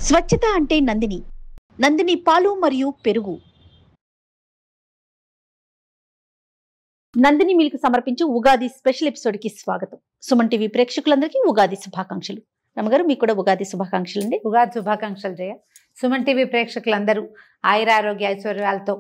స్వచ్ఛత అంటే నందిని. నందిని పాలు మరియు పెరుగు. నందిని మిల్క్ సమర్పించు ఉగాది స్పెషల్ ఎపిసోడ్ కి స్వాగతం. సుమన్ టీవీ ప్రేక్షకులందరికీ ఉగాది శుభాకాంక్షలు. రమగారు మీకు కూడా ఉగాది శుభాకాంక్షలు అండి. ఉగాది శుభాకాంక్షలు జయ. సుమన్ టీవీ ప్రేక్షకులందరూ ఆయురారోగ్య ఐశ్వర్యాలతో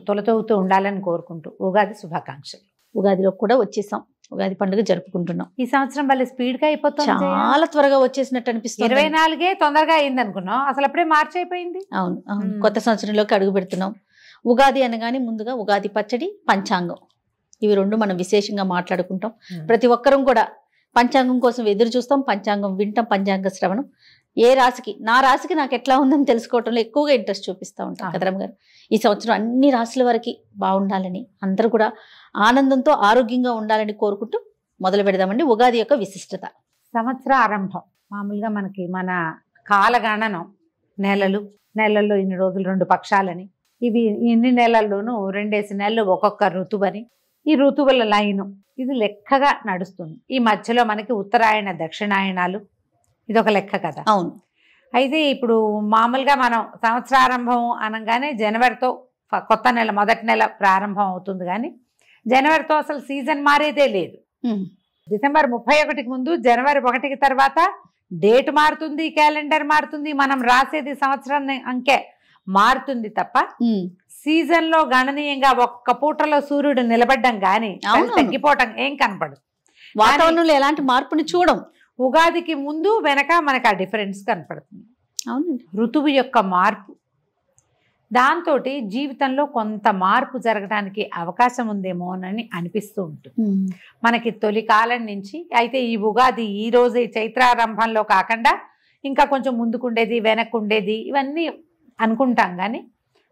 తొలతూగుతూ ఉండాలని కోరుకుంటూ ఉగాది శుభాకాంక్షలు. ఉగాదిలో కూడా వచ్చేసాం, ఉగాది పండుగ జరుపుకుంటున్నాం. ఈ సంవత్సరం వాళ్ళు స్పీడ్ గా అయిపోతుంది, చాలా త్వరగా వచ్చేసినట్టు అనిపిస్తుంది. 24 తొందరగా అయింది అనుకున్నాం, అసలు అప్పుడే మార్చి అయిపోయింది. అవును అవును, కొత్త సంవత్సరంలోకి అడుగు పెడుతున్నాం. ఉగాది అనగానే ముందుగా ఉగాది పచ్చడి, పంచాంగం, ఇవి రెండు మనం విశేషంగా మాట్లాడుకుంటాం. ప్రతి ఒక్కరం కూడా పంచాంగం కోసం ఎదురు చూస్తాం, పంచాంగం వింటాం, పంచాంగ శ్రవణం. ఏ రాశికి, నా రాశికి నాకు ఎట్లా ఉందని తెలుసుకోవటంలో ఎక్కువగా ఇంట్రెస్ట్ చూపిస్తూ ఉంటాం కదరమ్మ గారు. ఈ సంవత్సరం అన్ని రాశుల వారికి బాగుండాలని, అందరూ కూడా ఆనందంతో ఆరోగ్యంగా ఉండాలని కోరుకుంటూ మొదలు పెడదామండి. ఉగాది యొక్క విశిష్టత. సంవత్సర ఆరంభం మామూలుగా మనకి మన కాలగణనం నెలల్లో ఇన్ని రోజులు 2 పక్షాలని, ఇవి ఇన్ని నెలల్లోనూ 2 నెలలు ఒక్కొక్క ఋతువని, ఈ ఋతువుల లైను ఇది లెక్కగా నడుస్తుంది. ఈ మధ్యలో మనకి ఉత్తరాయణ దక్షిణాయనాలు, ఇది ఒక లెక్క కదా. అవును. అయితే ఇప్పుడు మామూలుగా మనం సంవత్సరారంభం అనగానే జనవరితో కొత్త నెల, మొదటి నెల ప్రారంభం అవుతుంది. కానీ జనవరితో అసలు సీజన్ మారేదే లేదు. డిసెంబర్ 31కి ముందు జనవరి 1కి తర్వాత డేట్ మారుతుంది, క్యాలెండర్ మారుతుంది, మనం రాసేది సంవత్సరాన్ని అంకె మారుతుంది తప్ప సీజన్ లో గణనీయంగా ఒక్క పూటలో సూర్యుడు నిలబడ్డం గాని తగ్గిపోవటం ఏం కనపడదు. వాతావరణంలో ఎలాంటి మార్పుని చూడం. ఉగాదికి ముందు వెనక మనకు ఆ డిఫరెన్స్ కనపడుతుంది. అవునండి. ఋతువు యొక్క మార్పు, దాంతో జీవితంలో కొంత మార్పు జరగడానికి అవకాశం ఉందేమోనని అనిపిస్తూ ఉంటుంది మనకి తొలి కాలం నుంచి. అయితే ఈ ఉగాది ఈ రోజు చైత్రారంభంలో కాకుండా ఇంకా కొంచెం ముందుకుండేది, వెనక్కుండేది, ఇవన్నీ అనుకుంటాం. కానీ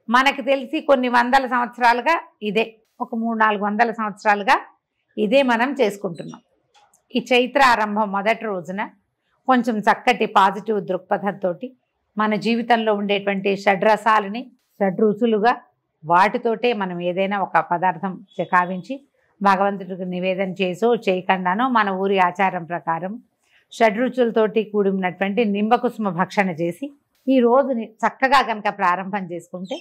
మనకు తెలిసి కొన్ని వందల సంవత్సరాలుగా ఇదే, ఒక 300-400 సంవత్సరాలుగా ఇదే మనం చేసుకుంటున్నాం. ఈ చైత్ర ఆరంభం మొదటి రోజున కొంచెం చక్కటి పాజిటివ్ దృక్పథంతో మన జీవితంలో ఉండేటువంటి షడ్రసాలని షడ్రుచులుగా వాటితోటే మనం ఏదైనా ఒక పదార్థం కావించి భగవంతుడికి నివేదన చేసో చేయకుండానో మన ఊరి ఆచారం ప్రకారం షడ్రుచులతోటి కూడినటువంటి నింబకుసుమ భక్షణ చేసి ఈ రోజుని చక్కగా కనుక ప్రారంభం చేసుకుంటే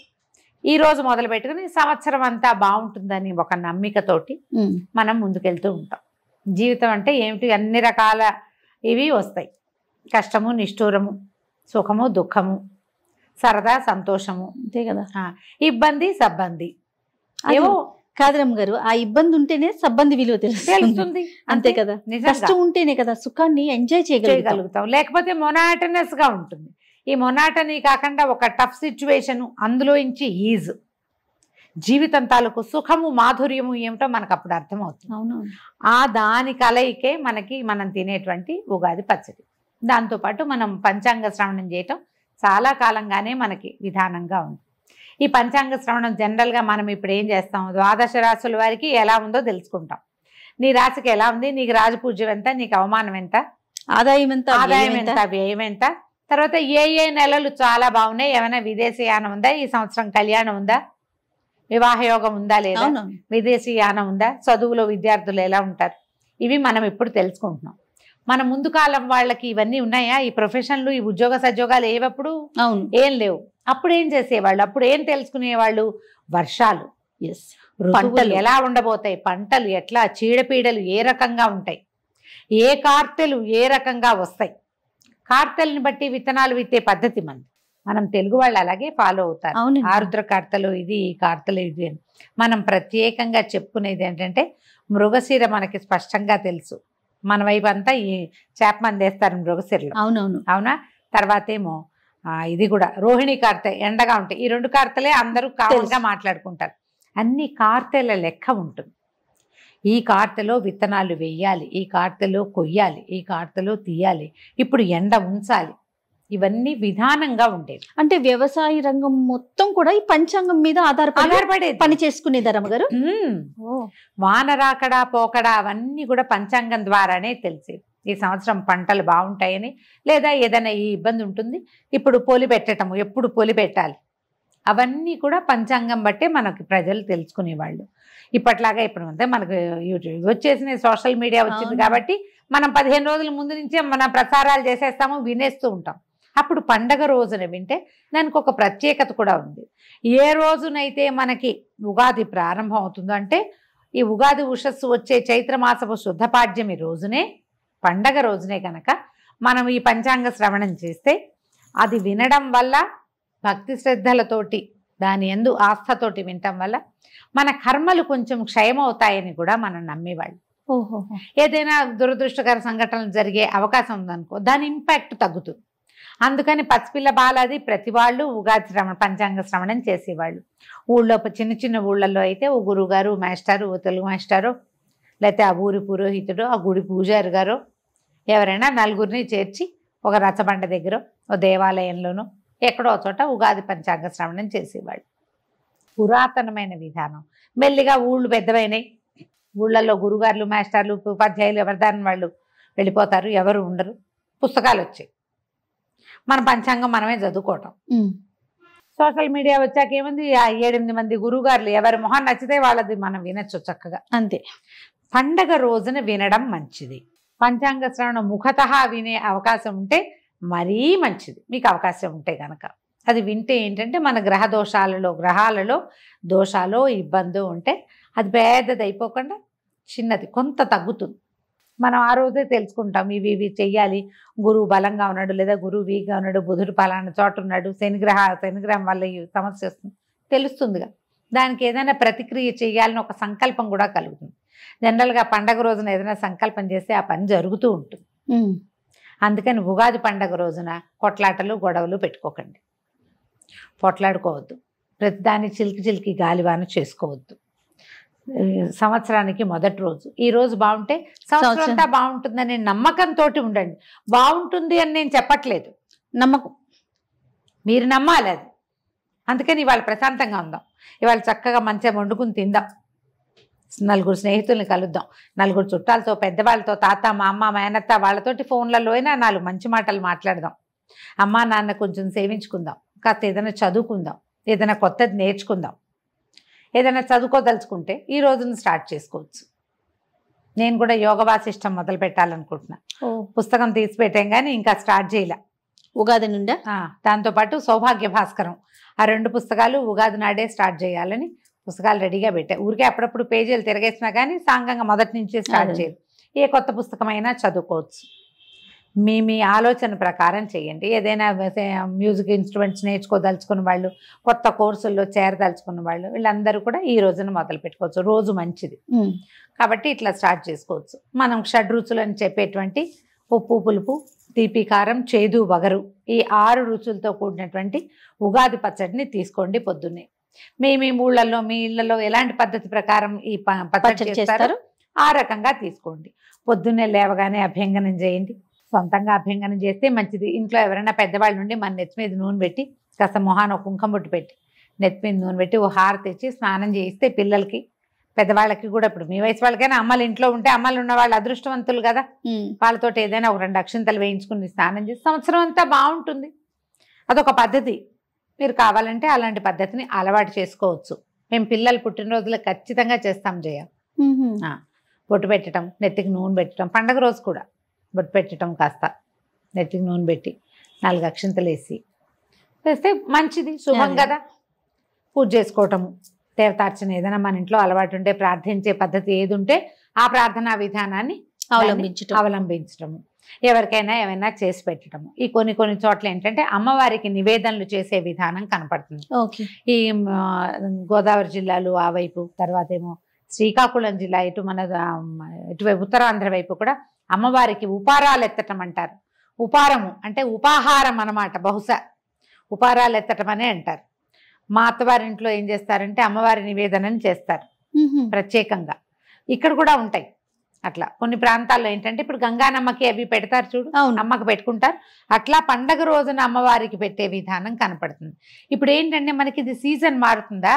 ఈ రోజు మొదలు పెట్టుకుని సంవత్సరం అంతా బాగుంటుందని ఒక నమ్మికతోటి మనం ముందుకెళ్తూ ఉంటాం. జీవితం అంటే ఏమిటి, అన్ని రకాల ఇవి వస్తాయి. కష్టము, నిష్ఠూరము, సుఖము, దుఃఖము, సరదా, సంతోషము, అంతే కదా. ఇబ్బంది, సబ్బంది. ఏవో కాదరమ్మ గారు, ఆ ఇబ్బంది ఉంటేనే సబ్బంది విలువ తెలుస్తుంది. అంతే కదా. కష్టం ఉంటేనే కదా సుఖాన్ని ఎంజాయ్ చేయగలుగుతాం. లేకపోతే మొనాటనస్ గా ఉంటుంది. ఈ మొనాటనీ కాకుండా ఒక టఫ్ సిచ్యువేషన్, అందులో నుంచి ఈజ్, జీవితం తాలూకు సుఖము, మాధుర్యము ఏమిటో మనకు అప్పుడు అర్థమవుతుంది. అవును. ఆ దాని కలయికే మనకి మనం తినేటువంటి ఉగాది పచ్చడి. దాంతోపాటు మనం పంచాంగ శ్రవణం చేయటం చాలా కాలంగానే మనకి విధానంగా ఉంది. ఈ పంచాంగ శ్రవణం జనరల్గా మనం ఇప్పుడు ఏం చేస్తాం, 12 రాశుల వారికి ఎలా ఉందో తెలుసుకుంటాం. నీ రాశికి ఎలా ఉంది, నీకు రాజపూజ్యం ఎంత, నీకు అవమానం ఎంత, ఆదాయం ఎంత, వ్యయం ఎంత, తర్వాత ఏ నెలలు చాలా బాగున్నాయి, ఏమైనా విదేశీయానం ఉందా, ఈ సంవత్సరం కళ్యాణం ఉందా, వివాహయోగం ఉందా లేదా, విదేశీయానం ఉందా, చదువులో విద్యార్థులు ఎలా ఉంటారు, ఇవి మనం ఇప్పుడు తెలుసుకుంటున్నాం. మన ముందు కాలం వాళ్ళకి ఇవన్నీ ఉన్నాయా, ఈ ప్రొఫెషన్లు, ఈ ఉద్యోగ సద్యోగాలు ఏవప్పుడు ఏం లేవు. అప్పుడు ఏం చేసేవాళ్ళు, అప్పుడు ఏం తెలుసుకునేవాళ్ళు, వర్షాలు, పంటలు ఎలా ఉండబోతాయి, పంటలు ఎట్లా, చీడపీడలు ఏ రకంగా ఉంటాయి, ఏ కార్తెలు ఏ రకంగా వస్తాయి, కార్తెల్ని బట్టి విత్తనాలు విత్తే పద్ధతి మనం తెలుగు వాళ్ళు అలాగే ఫాలో అవుతారు. ఆరుద్ర కార్తెలు ఇది, ఈ కార్తెలు ఇది అని. మనం ప్రత్యేకంగా చెప్పుకునేది ఏంటంటే మృగశిర మనకి స్పష్టంగా తెలుసు. మన వైపు అంతా ఈ చేప మందేస్తారు మృగశిరలో. అవునవును. అవునా. తర్వాత ఏమో ఇది కూడా రోహిణి కార్తె, ఎండగా ఉంటాయి. ఈ 2 కార్తెలే అందరూ కామన్గా మాట్లాడుకుంటారు. అన్ని కార్తెల లెక్క ఉంటుంది. ఈ కార్తెలో విత్తనాలు వేయాలి, ఈ కార్తెలో కొయ్యాలి, ఈ కార్తెలో తీయాలి, ఇప్పుడు ఎండ ఉంచాలి, ఇవన్నీ విధానంగా ఉండేవి. అంటే వ్యవసాయ రంగం మొత్తం కూడా ఈ పంచాంగం మీద ఆధారపడే పని చేసుకునేదారమ్మ గారు. వానరాకడా పోకడా అవన్నీ కూడా పంచాంగం ద్వారానే తెలిసేది. ఈ సంవత్సరం పంటలు బాగుంటాయని, లేదా ఏదైనా ఈ ఇబ్బంది ఉంటుంది, ఇప్పుడు పొలి పెట్టటము, ఎప్పుడు పొలి పెట్టాలి, అవన్నీ కూడా పంచాంగం బట్టే మనకి ప్రజలు తెలుసుకునేవాళ్ళు. ఇప్పట్లాగా ఇప్పుడు అంతే మనకు యూట్యూబ్ వచ్చేసిన, సోషల్ మీడియా వచ్చింది కాబట్టి మనం 15 రోజుల ముందు నుంచే మన ప్రసారాలు చేసేస్తాము, వినేస్తూ ఉంటాం. అప్పుడు పండగ రోజున వింటే దానికి ఒక ప్రత్యేకత కూడా ఉంది. ఏ రోజునైతే మనకి ఉగాది ప్రారంభం అవుతుందో అంటే ఈ ఉగాది ఉషస్సు వచ్చే చైత్రమాసపు శుద్ధపాడ్యమి రోజునే, పండగ రోజునే కనుక మనం ఈ పంచాంగ శ్రవణం చేస్తే అది వినడం వల్ల భక్తి శ్రద్ధలతోటి దాని యందు ఆస్థతోటి వినటం వల్ల మన కర్మలు కొంచెం క్షయమవుతాయని కూడా మనం నమ్మేవాళ్ళు. ఓహో. ఏదైనా దురదృష్టకర సంఘటనలు జరిగే అవకాశం ఉందనుకో, దాని ఇంపాక్ట్ తగ్గుతుంది. అందుకని పసిపిల్ల బాలాది ప్రతి వాళ్ళు ఉగాది పంచాంగ శ్రవణం చేసేవాళ్ళు. ఊళ్ళో చిన్న చిన్న ఊళ్ళల్లో అయితే ఓ గురువుగారు మాస్టారు, ఓ తెలుగు మాస్టారు, లేకపోతే ఆ ఊరి పురోహితుడు, ఆ గుడి పూజారి గారు ఎవరైనా నలుగురిని చేర్చి ఒక రచ్చబండ దగ్గర, ఓ దేవాలయంలోనూ ఎక్కడో చోట ఉగాది పంచాంగ శ్రవణం చేసేవాళ్ళు. పురాతనమైన విధానం. మెల్లిగా ఊళ్ళు పెద్దవైనాయి. ఊళ్ళల్లో గురుగారులు, మాస్టర్లు, ఉపాధ్యాయులు ఎవరిదాన్ని వాళ్ళు వెళ్ళిపోతారు, ఎవరు ఉండరు. పుస్తకాలు వచ్చాయి, మన పంచాంగం మనమే చదువుకోవటం. సోషల్ మీడియా వచ్చాక ఏముంది, 7-8 మంది గురువుగారులు ఎవరి మొహం నచ్చితే వాళ్ళది మనం వినొచ్చు చక్కగా. అంతే. పండగ రోజున వినడం మంచిది. పంచాంగ శ్రవణం ముఖతః వినే అవకాశం ఉంటే మరీ మంచిది. మీకు అవకాశం ఉంటే కనుక అది వింటే ఏంటంటే మన గ్రహాలలో దోషాలు ఇబ్బంది ఉంటే అది పెద్దది అయిపోకుండా చిన్నది కొంత తగ్గుతుంది. మనం ఆ రోజే తెలుసుకుంటాం ఇవి చెయ్యాలి. గురువు బలంగా ఉన్నాడు, లేదా గురువు వీక్గా ఉన్నాడు, బుధుడు పలానా చోట ఉన్నాడు, శనిగ్రహం వల్ల ఈ సమస్య వస్తుంది తెలుస్తుందిగా. దానికి ఏదైనా ప్రతిక్రియ చేయాలని ఒక సంకల్పం కూడా కలుగుతుంది. జనరల్గా పండగ రోజున ఏదైనా సంకల్పం చేస్తే ఆ పని జరుగుతూ ఉంటుంది. అందుకని ఉగాది పండగ రోజున కొట్లాటలు గొడవలు పెట్టుకోకండి, పొట్లాడుకోవద్దు, ప్రతిదాన్ని చిలికి గాలివాన చేసుకోవద్దు. సంవత్సరానికి మొదటి రోజు ఈ రోజు బాగుంటే సంవత్సరం అంతా బాగుంటుందనే నమ్మకంతో ఉండండి. బాగుంటుంది అని నేను చెప్పట్లేదు, నమ్మకం మీరు నమ్మాలి అది. అందుకని ఇవాళ ప్రశాంతంగా ఉందాం, ఇవాళ చక్కగా మంచిగా వండుకుని తిందాం, నలుగురు స్నేహితుల్ని కలుద్దాం, నలుగురు చుట్టాలతో, పెద్దవాళ్ళతో, తాత మా అమ్మ మేనత్త వాళ్ళతోటి ఫోన్లలో అయినా 4 మంచి మాటలు మాట్లాడదాం. అమ్మా నాన్న కొంచెం సేవించుకుందాం, కాస్త ఏదైనా చదువుకుందాం, ఏదైనా కొత్తది నేర్చుకుందాం. ఏదైనా చదువుకోదలుచుకుంటే ఈ రోజున స్టార్ట్ చేసుకోవచ్చు. నేను కూడా యోగ వాసిష్టం మొదలు పెట్టాలనుకుంటున్నా. పుస్తకం తీసి పెట్టాం కానీ ఇంకా స్టార్ట్ చేయలే. ఉగాది నుండి దాంతోపాటు సౌభాగ్య భాస్కరం, ఆ 2 పుస్తకాలు ఉగాది నాడే స్టార్ట్ చేయాలని పుస్తకాలు రెడీగా పెట్టా. ఊరికే అప్పుడప్పుడు పేజీలు తిరగేసినా కానీ సాంగంగా మొదటి నుంచి స్టార్ట్ చేయాలి. ఏ కొత్త పుస్తకమైనా చదువుకోవచ్చు. మీ ఆలోచన ప్రకారం చేయండి. ఏదైనా మ్యూజిక్ ఇన్స్ట్రుమెంట్స్ నేర్చుకోదలుచుకున్న వాళ్ళు, కొత్త కోర్సుల్లో చేరదలుచుకున్న వాళ్ళు, వీళ్ళందరూ కూడా ఈ రోజున మొదలు పెట్టుకోవచ్చు. రోజు మంచిది కాబట్టి ఇట్లా స్టార్ట్ చేసుకోవచ్చు. మనం షడ్రుచులు అని చెప్పేటువంటి ఉప్పు, పులుపు, తీపి, కారం, చేదు, వగరు ఈ 6 రుచులతో కూడినటువంటి ఉగాది పచ్చడిని తీసుకోండి పొద్దున్నే. మీ ఊళ్ళల్లో, మీ ఇళ్లలో ఎలాంటి పద్ధతి ప్రకారం ఈ పచ్చడి చేస్తారు ఆ రకంగా తీసుకోండి. పొద్దున్నే లేవగానే అభ్యంగనం చేయండి. సొంతంగా అభ్యంగనం చేస్తే మంచిది. ఇంట్లో ఎవరైనా పెద్దవాళ్ళు నుండి మన నెత్తి మీద నూనె పెట్టి, కాస్త మొహాన ఒక కుంకుమ బొట్టు పెట్టి, నెత్తి మీద నూనె పెట్టి ఓ హారతి తెచ్చి స్నానం చేయిస్తే పిల్లలకి, పెద్దవాళ్ళకి కూడా, ఇప్పుడు మీ వయసు వాళ్ళకైనా అమ్మలు ఇంట్లో ఉంటే, అమ్మలు ఉన్న వాళ్ళు అదృష్టవంతులు కదా, వాళ్ళతో ఏదైనా ఒక 2 అక్షింతలు వేయించుకుని స్నానం చేసి సంవత్సరం అంతా బాగుంటుంది. అదొక పద్ధతి. మీరు కావాలంటే అలాంటి పద్ధతిని అలవాటు చేసుకోవచ్చు. మేము పిల్లలు పుట్టినరోజులు ఖచ్చితంగా చేస్తాం జయ. బొట్టు పెట్టడం, నెత్తికి నూనె పెట్టడం, పండగ రోజు కూడా బొట్టు పెట్టడం, కాస్త నెత్తికి నూనె పెట్టి 4 అక్షింతలు వేస్తే మంచిది, శుభం కదా. పూజ చేసుకోవటము, దేవతార్చన ఏదైనా మన ఇంట్లో అలవాటు ఉంటే, ప్రార్థించే పద్ధతి ఏది ఉంటే ఆ ప్రార్థనా విధానాన్ని అవలంబించటము, ఎవరికైనా ఏమైనా చేసి పెట్టడము. ఈ కొన్ని చోట్ల ఏంటంటే అమ్మవారికి నివేదనలు చేసే విధానం కనపడుతుంది. ఈ గోదావరి జిల్లాలు ఆ వైపు, తర్వాత ఏమో శ్రీకాకుళం జిల్లా, ఇటువైపు ఉత్తరాంధ్ర వైపు కూడా అమ్మవారికి ఉపారాలు ఎత్తటం అంటారు. ఉపారము అంటే ఉపాహారం అన్నమాట. బహుశా ఉపారాలు ఎత్తటం అనే అంటారు. మా అత్తవారింట్లో ఏం చేస్తారంటే అమ్మవారి నివేదనని చేస్తారు ప్రత్యేకంగా. ఇక్కడ కూడా ఉంటాయి అట్లా. కొన్ని ప్రాంతాల్లో ఏంటంటే ఇప్పుడు గంగానమ్మకి అవి పెడతారు చూడు, అమ్మకి పెట్టుకుంటారు. అట్లా పండగ రోజున అమ్మవారికి పెట్టే విధానం కనపడుతుంది. ఇప్పుడు ఏంటంటే మనకి ఇది సీజన్ మారుతుందా,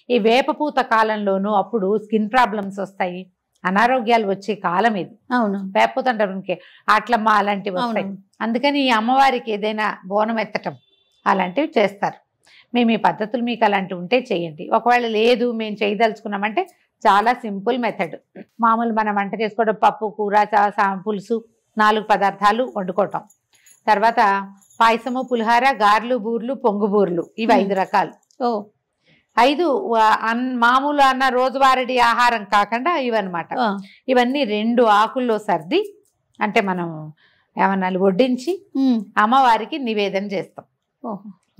ఈ వేపపూత కాలంలోనూ అప్పుడు స్కిన్ ప్రాబ్లమ్స్ వస్తాయి, అనారోగ్యాలు వచ్చే కాలం ఇది. అవును, వేపపూత అంటే అట్లమ్మ అలాంటివి వస్తాయి. అందుకని ఈ అమ్మవారికి ఏదైనా బోనం ఎత్తటం అలాంటివి చేస్తారు. మేము ఈ పద్ధతులు మీకు అలాంటివి ఉంటే చేయండి. ఒకవేళ లేదు మేము చేయదలుచుకున్నామంటే చాలా సింపుల్ మెథడ్. మామూలు మనం వంట చేసుకోవడం, పప్పు, కూర, పులుసు 4 పదార్థాలు వండుకోవటం, తర్వాత పాయసము, పులిహార, గారెలు, బూర్లు, పొంగు బూర్లు, ఇవి 5 రకాలు. 5 మామూలు అన్న రోజువారీ ఆహారం కాకుండా ఇవన్నమాట. ఇవన్నీ 2 ఆకుల్లో సర్ది, అంటే మనం ఏమన్నా వడ్డించి అమ్మవారికి నివేదన చేస్తాం.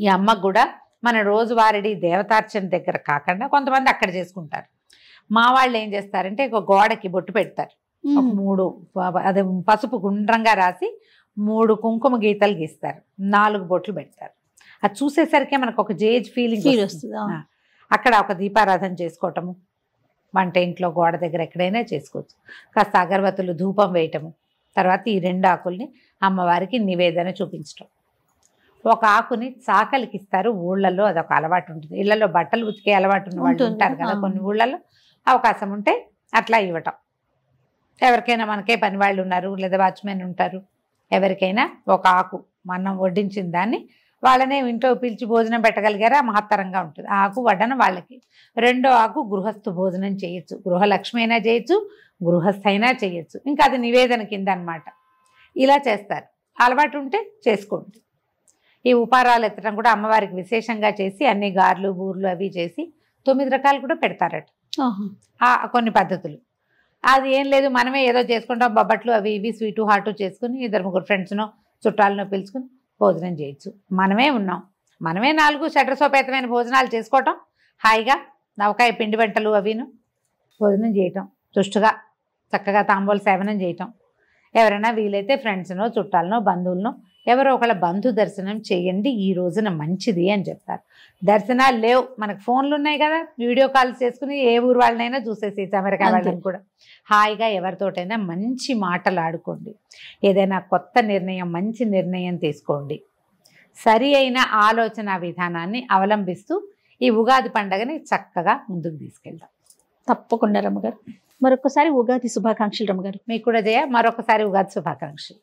ఈ అమ్మకు కూడా మన రోజువారీ దేవతార్చన దగ్గర కాకుండా కొంతమంది అక్కడ చేసుకుంటారు. మా వాళ్ళు ఏం చేస్తారంటే ఒక గోడకి బొట్టు పెడతారు. 3 అదే పసుపు గుండ్రంగా రాసి 3 కుంకుమ గీతలు గీస్తారు, 4 బొట్లు పెడతారు. అది చూసేసరికి మనకు ఒక జేజ్ ఫీలింగ్ వస్తుంది. అక్కడ ఒక దీపారాధన చేసుకోవటము, వంట ఇంట్లో గోడ దగ్గర ఎక్కడైనా చేసుకోవచ్చు. కాస్త అగరబత్తులు, ధూపం వేయటము, తర్వాత ఈ 2 ఆకుల్ని అమ్మవారికి నివేదన చూపించటం. ఒక ఆకుని చాకలికి ఇస్తారు ఊళ్ళల్లో, అదొక అలవాటు ఉంటుంది. ఇళ్లలో బట్టలు ఉతికే అలవాటు ఉన్న వాళ్ళు ఉంటారు కదా, కొన్ని ఊళ్ళల్లో అవకాశం ఉంటే అట్లా ఇవ్వటం. ఎవరికైనా, మనకే పని వాళ్ళు ఉన్నారు లేదా వాచ్మెన్ ఉంటారు, ఎవరికైనా ఒక ఆకు మనం వడ్డించిన దాన్ని వాళ్ళనే ఇంట్లో పిలిచి భోజనం పెట్టగలిగారా మహత్తరంగా ఉంటుంది. ఆ ఆకు వడ్డన వాళ్ళకి. 2వ ఆకు గృహస్థు భోజనం చేయొచ్చు, గృహలక్ష్మి అయినా చేయొచ్చు, గృహస్థ అయినా చేయొచ్చు. ఇంకా అది నివేదన కింద అనమాట. ఇలా చేస్తారు. అలవాటు ఉంటే చేసుకోండి. ఈ ఉపారాలు ఎత్తడం కూడా అమ్మవారికి విశేషంగా చేసి అన్ని గారెలు, బూర్లు అవి చేసి 9 రకాలు కూడా పెడతారట. కొన్ని పద్ధతులు. అది ఏం లేదు, మనమే ఏదో చేసుకుంటాం, బొబ్బట్లు అవి ఇవి స్వీటు హాటు చేసుకుని 2-3 ఫ్రెండ్స్నో చుట్టాలనో పిలుచుకుని భోజనం చేయొచ్చు. మనమే ఉన్నాం, మనమే 4 షడ్రసోపేతమైన భోజనాలు చేసుకోవటం, హాయిగా నవకాయ పిండి వంటలు అవిను భోజనం చేయటం, తుష్టుగా చక్కగా తాంబూల సేవనం చేయటం. ఎవరైనా వీలైతే ఫ్రెండ్స్నో చుట్టాలనో బంధువులనో ఎవరో ఒకళ్ళ బంధు దర్శనం చేయండి, ఈ రోజున మంచిది అని చెప్తారు. దర్శనాలు లేవు, మనకు ఫోన్లు ఉన్నాయి కదా, వీడియో కాల్స్ చేసుకుని ఏ ఊరు వాళ్ళనైనా చూసేసేసి, అమెరికా వాళ్ళని కూడా హాయిగా ఎవరితోటైనా మంచి మాటలు ఆడుకోండి. ఏదైనా కొత్త నిర్ణయం, మంచి నిర్ణయం తీసుకోండి. సరి అయిన ఆలోచన విధానాన్ని అవలంబిస్తూ ఈ ఉగాది పండుగని చక్కగా ముందుకు తీసుకెళ్దాం. తప్పకుండా రమ్మగారు. మరొకసారి ఉగాది శుభాకాంక్షలు రమ్మగారు. మీకు కూడా జయ, మరొకసారి ఉగాది శుభాకాంక్షలు.